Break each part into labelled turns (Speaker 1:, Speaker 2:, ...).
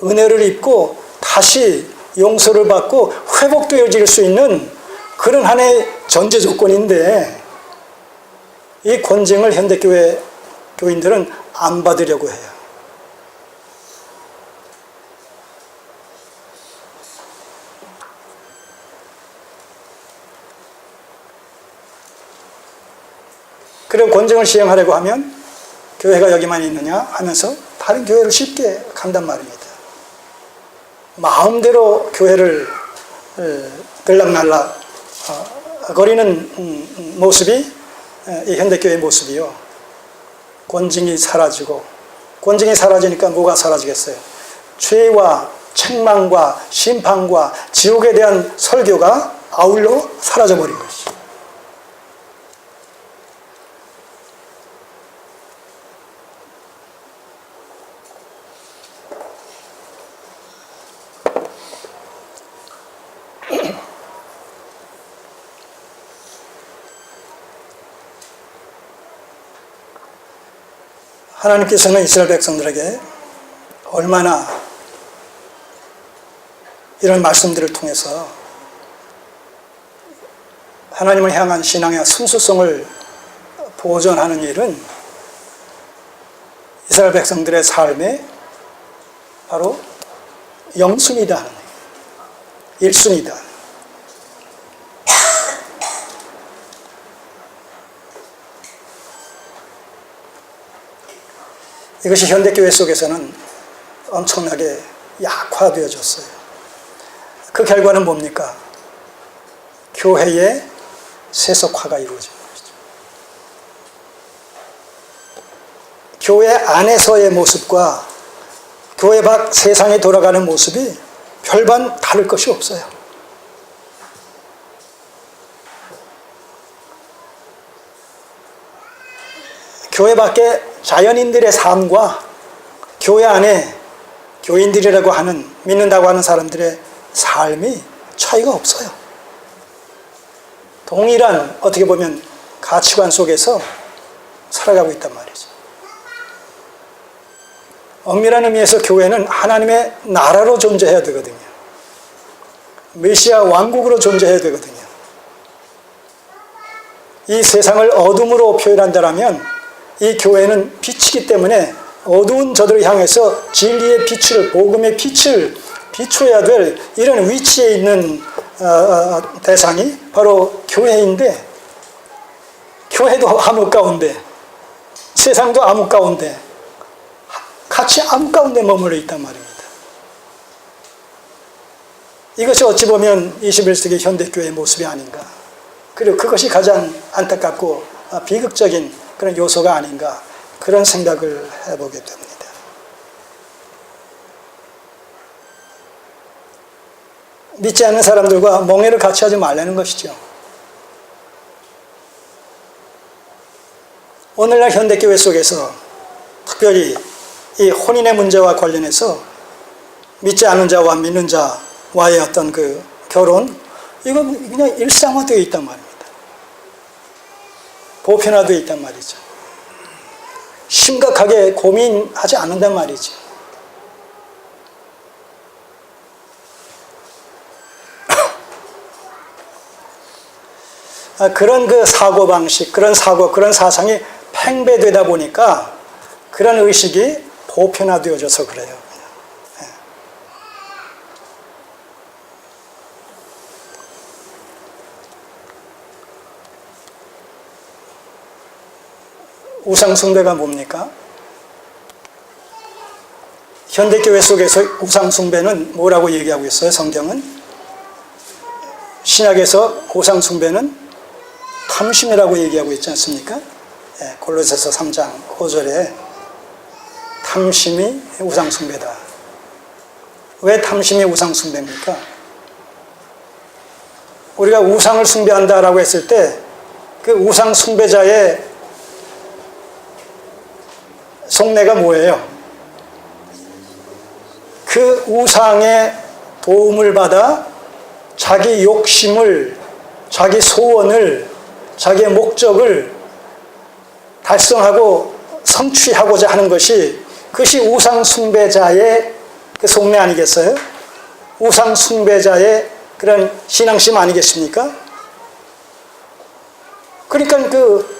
Speaker 1: 은혜를 입고 다시 용서를 받고 회복되어질 수 있는 그런 하나의 전제 조건인데, 이 권징을 현대교회 교인들은 안 받으려고 해요. 그리고 권징을 시행하려고 하면 교회가 여기만 있느냐 하면서 다른 교회를 쉽게 간단 말입니다. 마음대로 교회를 들락날락 거리는 모습이 이 현대교회의 모습이요. 권징이 사라지고, 권징이 사라지니까 뭐가 사라지겠어요? 죄와 책망과 심판과 지옥에 대한 설교가 아울러 사라져버린 것이죠. 하나님께서는 이스라엘 백성들에게 얼마나 이런 말씀들을 통해서 하나님을 향한 신앙의 순수성을 보존하는 일은 이스라엘 백성들의 삶의 바로 영순이다 하는 얘기예요. 1순위다. 이것이 현대교회 속에서는 엄청나게 약화되어졌어요. 그 결과는 뭡니까? 교회의 세속화가 이루어진 것이죠. 교회 안에서의 모습과 교회 밖 세상에 돌아가는 모습이 별반 다를 것이 없어요. 교회 밖에 자연인들의 삶과 교회 안에 교인들이라고 하는, 믿는다고 하는 사람들의 삶이 차이가 없어요. 동일한, 어떻게 보면 가치관 속에서 살아가고 있단 말이죠. 엄밀한 의미에서 교회는 하나님의 나라로 존재해야 되거든요. 메시아 왕국으로 존재해야 되거든요. 이 세상을 어둠으로 표현한다면 이 교회는 빛이기 때문에 어두운 저들을 향해서 진리의 빛을, 복음의 빛을 비춰야 될 이런 위치에 있는 대상이 바로 교회인데, 교회도 암흑 가운데, 세상도 암흑 가운데, 같이 암흑 가운데 머물러 있단 말입니다. 이것이 어찌 보면 21세기 현대교회의 모습이 아닌가. 그리고 그것이 가장 안타깝고 비극적인 그런 요소가 아닌가, 그런 생각을 해보게 됩니다. 믿지 않는 사람들과 멍해를 같이 하지 말라는 것이죠. 오늘날 현대교회 속에서 특별히 이 혼인의 문제와 관련해서 믿지 않는 자와 믿는 자와의 어떤 그 결혼, 이건 그냥 일상화되어 있단 말입니다. 보편화되어 있단 말이죠. 심각하게 고민하지 않는단 말이죠. 그런 그 사고방식, 그런 사고, 그런 사상이 팽배되다 보니까 그런 의식이 보편화되어져서 그래요. 우상숭배가 뭡니까? 현대교회 속에서 우상숭배는 뭐라고 얘기하고 있어요? 성경은 신약에서 우상숭배는 탐심이라고 얘기하고 있지 않습니까? 골로새서 3장 5절에 탐심이 우상숭배다. 왜 탐심이 우상숭배입니까? 우리가 우상을 숭배한다라고 했을 때 그 우상숭배자의 속내가 뭐예요? 그 우상의 도움을 받아 자기 욕심을, 자기 소원을, 자기의 목적을 달성하고 성취하고자 하는 것이, 그것이 우상 숭배자의 그 속내 아니겠어요? 우상 숭배자의 그런 신앙심 아니겠습니까? 그러니까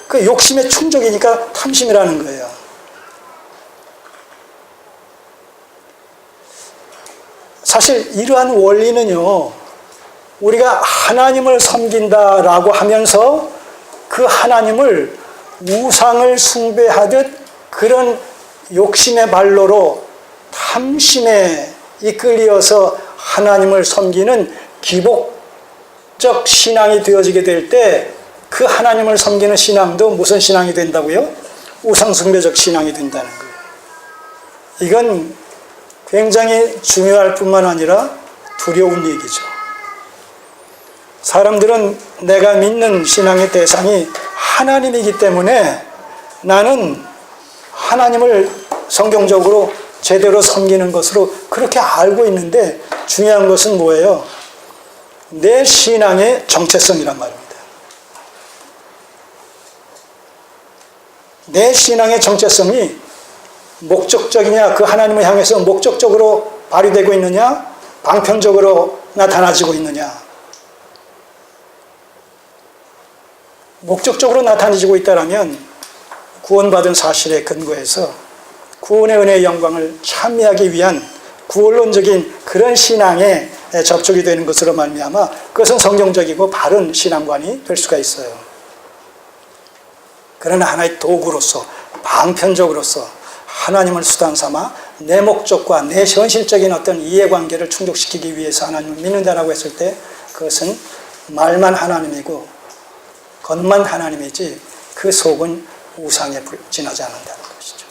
Speaker 1: 그 욕심의 충족이니까 탐심이라는 거예요. 사실 이러한 원리는요, 우리가 하나님을 섬긴다라고 하면서 그 하나님을 우상을 숭배하듯 그런 욕심의 발로로 탐심에 이끌려서 하나님을 섬기는 기복적 신앙이 되어지게 될 때 그 하나님을 섬기는 신앙도 무슨 신앙이 된다고요? 우상숭배적 신앙이 된다는 거예요. 이건 굉장히 중요할 뿐만 아니라 두려운 얘기죠. 사람들은 내가 믿는 신앙의 대상이 하나님이기 때문에 나는 하나님을 성경적으로 제대로 섬기는 것으로 그렇게 알고 있는데, 중요한 것은 뭐예요? 내 신앙의 정체성이란 말입니다. 내 신앙의 정체성이 목적적이냐, 그 하나님을 향해서 목적적으로 발휘되고 있느냐, 방편적으로 나타나지고 있느냐. 목적적으로 나타나지고 있다면 구원받은 사실에 근거해서 구원의 은혜의 영광을 찬미하기 위한 구원론적인 그런 신앙에 접촉이 되는 것으로 말미암아 그것은 성경적이고 바른 신앙관이 될 수가 있어요. 그러나 하나의 도구로서, 방편적으로서 하나님을 수단 삼아 내 목적과 내 현실적인 어떤 이해관계를 충족시키기 위해서 하나님을 믿는다라고 했을 때 그것은 말만 하나님이고 겉만 하나님이지 그 속은 우상에 지나지 않는다는 것이죠.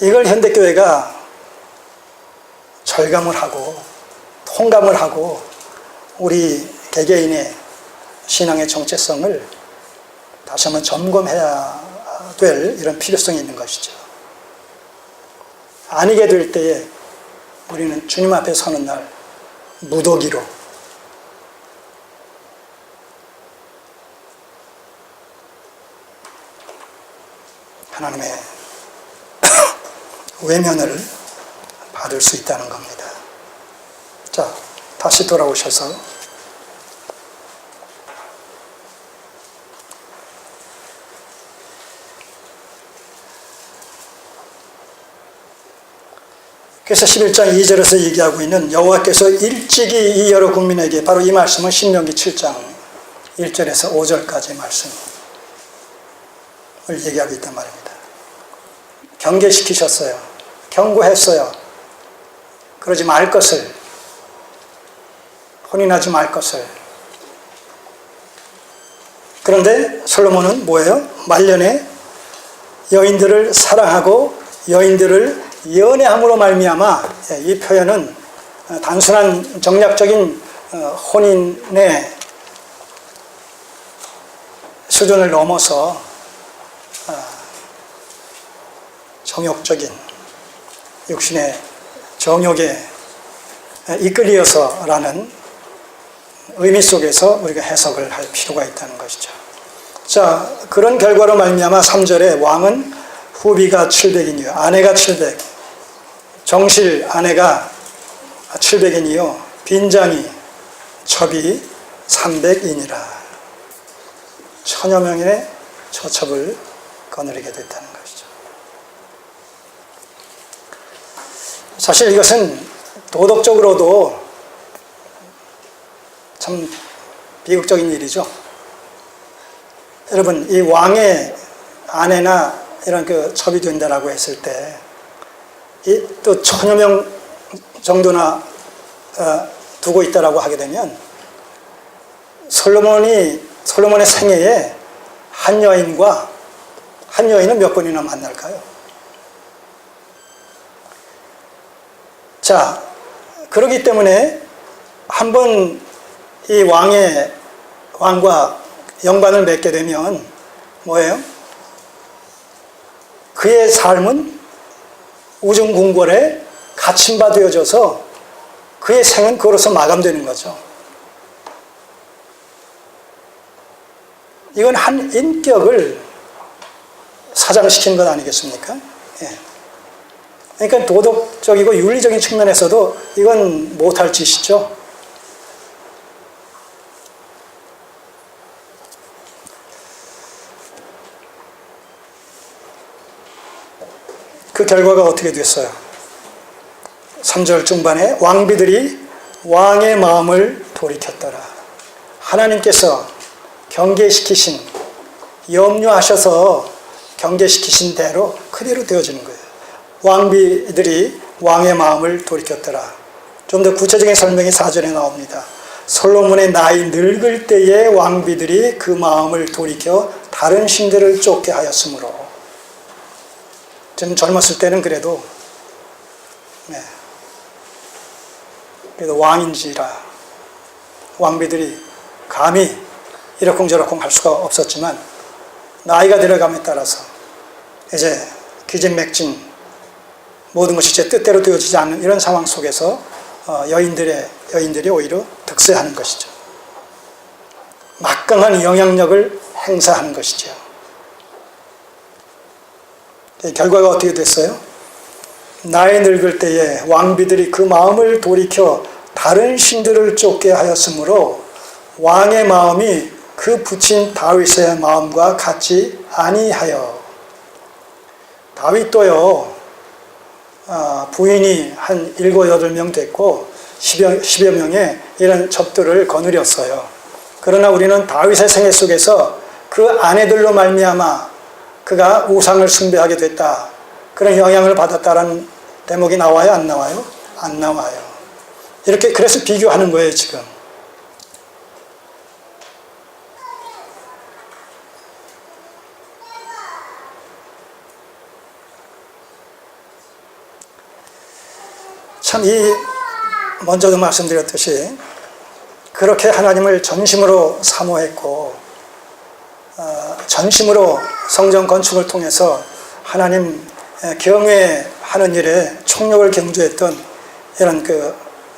Speaker 1: 이걸 현대교회가 절감을 하고 통감을 하고 우리 개개인의 신앙의 정체성을 다시 한번 점검해야 될 이런 필요성이 있는 것이죠. 아니게 될 때에 우리는 주님 앞에 서는 날 무더기로 하나님의 외면을 받을 수 있다는 겁니다. 자, 다시 돌아오셔서 그래서 11장 2절에서 얘기하고 있는 여호와께서 일찍이 이 여러 국민에게, 바로 이 말씀은 신명기 7장 1절에서 5절까지의 말씀을 얘기하고 있단 말입니다. 경계시키셨어요. 경고했어요. 그러지 말 것을, 혼인하지 말 것을. 그런데 솔로몬은 뭐예요? 말년에 여인들을 사랑하고 여인들을 연애함으로 말미암아, 이 표현은 단순한 정략적인 혼인의 수준을 넘어서 정욕적인 육신의 정욕에 이끌려서라는 의미 속에서 우리가 해석을 할 필요가 있다는 것이죠. 자, 그런 결과로 말미암아 3절에 왕은 후비가 700이니요 아내가 700, 정실 아내가 700이니요 빈장이 첩이 300이니라. 천여 명의 처첩을 거느리게 됐다는 것이죠. 사실 이것은 도덕적으로도 참 비극적인 일이죠. 여러분, 이 왕의 아내나 이런 그 첩이 된다라고 했을 때, 이 또 천여 명 정도나 두고 있다라고 하게 되면, 솔로몬의 생애에 한 여인은 몇 번이나 만날까요? 자, 그렇기 때문에 한번 이 왕과 영관을 맺게 되면 뭐예요? 그의 삶은 우중궁궐에 갇힌 바 되어져서 그의 생은 그로서 마감되는 거죠. 이건 한 인격을 사장시킨 것 아니겠습니까? 예. 그러니까 도덕적이고 윤리적인 측면에서도 이건 못할 짓이죠. 그 결과가 어떻게 됐어요? 3절 중반에 왕비들이 왕의 마음을 돌이켰더라. 하나님께서 경계시키신, 염려하셔서 경계시키신 대로 그대로 되어지는 거예요. 왕비들이 왕의 마음을 돌이켰더라. 좀 더 구체적인 설명이 4절에 나옵니다. 솔로몬의 나이 늙을 때에 왕비들이 그 마음을 돌이켜 다른 신들을 쫓게 하였으므로. 좀 젊었을 때는 그래도 왕인지라 왕비들이 감히 이러쿵저러쿵 할 수가 없었지만 나이가 들어감에 따라서 이제 기진맥진 모든 것이 제 뜻대로 되어지지 않는 이런 상황 속에서 여인들이 오히려 득세하는 것이죠. 막강한 영향력을 행사하는 것이죠. 결과가 어떻게 됐어요? 나이 늙을 때에 왕비들이 그 마음을 돌이켜 다른 신들을 쫓게 하였으므로 왕의 마음이 그 부친 다윗의 마음과 같지 아니하여. 다윗도요, 부인이 한 7, 8명 됐고 10여 명의 이런 접들을 거느렸어요. 그러나 우리는 다윗의 생애 속에서 그 아내들로 말미암아 그가 우상을 숭배하게 됐다, 그런 영향을 받았다라는 대목이 나와요? 안 나와요? 안 나와요. 이렇게 그래서 비교하는 거예요 지금. 참 먼저도 말씀드렸듯이 그렇게 하나님을 전심으로 사모했고 전심으로 성전 건축을 통해서 하나님 경외하는 일에 총력을 경주했던 이런 그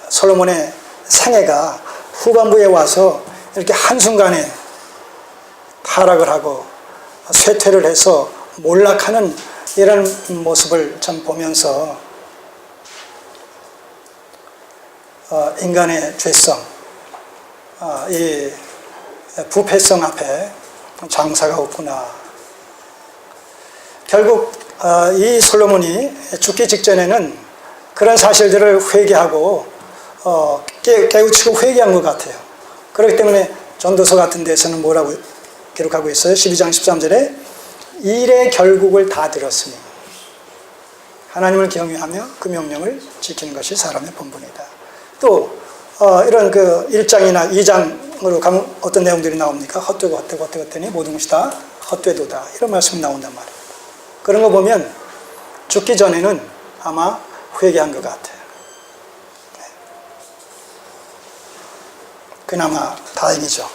Speaker 1: 솔로몬의 생애가 후반부에 와서 이렇게 한순간에 타락을 하고 쇠퇴를 해서 몰락하는 이런 모습을 참 보면서 인간의 죄성, 이 부패성 앞에 장사가 없구나. 결국 이 솔로몬이 죽기 직전에는 그런 사실들을 회개하고 깨우치고 회개한 것 같아요. 그렇기 때문에 전도서 같은 데서는 뭐라고 기록하고 있어요? 12장 13절에 일의 결국을 다 들었으니 하나님을 경외하며 그 명령을 지키는 것이 사람의 본분이다. 또 이런 그 1장이나 2장으로 가면 어떤 내용들이 나옵니까? 헛되고 헛되고 헛되더니 모든 것이 다 헛되도다, 이런 말씀이 나온단 말이에요. 그런 거 보면 죽기 전에는 아마 회개한 것 같아요. 그나마 다행이죠.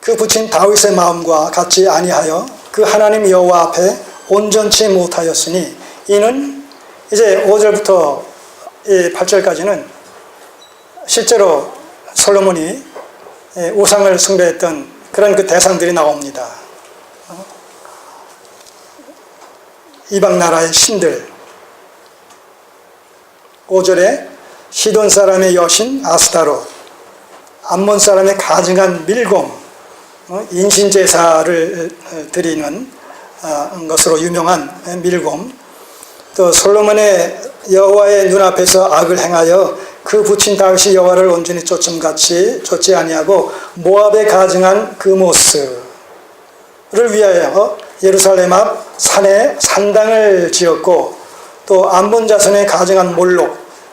Speaker 1: 그 부친 다윗의 마음과 같지 아니하여 그 하나님 여호와 앞에 온전치 못하였으니 이는 이제 5절부터 8절까지는 실제로 솔로몬이 우상을 숭배했던 그런 그 대상들이 나옵니다. 이방 나라의 신들. 5절에 시돈 사람의 여신 아스타롯, 암몬 사람의 가증한 밀곰, 인신제사를 드리는 것으로 유명한 밀곰, 또 솔로몬의 여호와의 눈앞에서 악을 행하여 그 부친 다윗이 여호와를 온전히 쫓음같이 쫓지 아니하고 모압에 가증한 그모스를 위하여 예루살렘 앞 산에 산당을 지었고 또 암몬 자손의 가증한 몰록,